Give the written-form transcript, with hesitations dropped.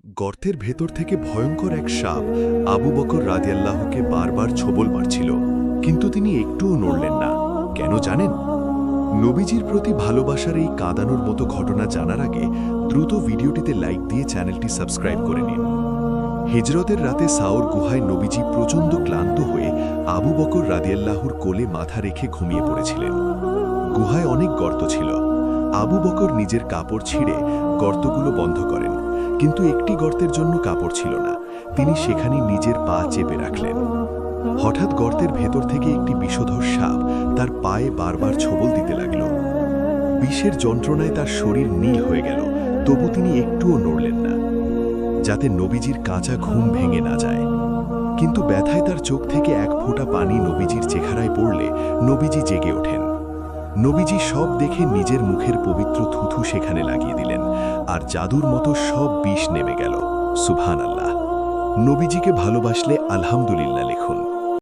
গর্তের ভেতর থেকে ভয়ঙ্কর এক সাপ আবু বকর রাদিয়াল্লাহুকে বারবার ছোবল মারছিল, কিন্তু তিনি একটুও নড়লেন না। কেন জানেন? নবীজির প্রতি ভালোবাসার এই কাঁদানোর মতো ঘটনা জানার আগে দ্রুত ভিডিওটিতে লাইক দিয়ে চ্যানেলটি সাবস্ক্রাইব করে নিন। হিজরতের রাতে সাউর গুহায় নবীজি প্রচণ্ড ক্লান্ত হয়ে আবু বকর রাদিয়াল্লাহুর কোলে মাথা রেখে ঘুমিয়ে পড়েছিলেন। গুহায় অনেক গর্ত ছিল। আবু বকর নিজের কাপড় ছিঁড়ে গর্তগুলো বন্ধ করেন, কিন্তু একটি গর্তের জন্য কাপড় ছিল না। তিনি সেখানে নিজের পা চেপে রাখলেন। হঠাৎ গর্তের ভেতর থেকে একটি বিষধর সাপ তার পায়ে বারবার ছোবল দিতে লাগল। বিষের যন্ত্রণায় তার শরীর নীল হয়ে গেল, তবু তিনি একটুও নড়লেন না, যাতে নবীজির কাঁচা ঘুম ভেঙে না যায়। কিন্তু ব্যথায় তার চোখ থেকে এক ফোঁটা পানি নবীজির চেহারায় পড়লে নবীজি জেগে ওঠেন। নবীজি সব দেখে নিজের মুখের পবিত্র থুথু সেখানে লাগিয়ে দিলেন, আর জাদুর মতো সব বিষ নেমে গেল। সুবহানাল্লাহ। নবীজিকে ভালোবাসলে আলহামদুলিল্লাহ লিখুন।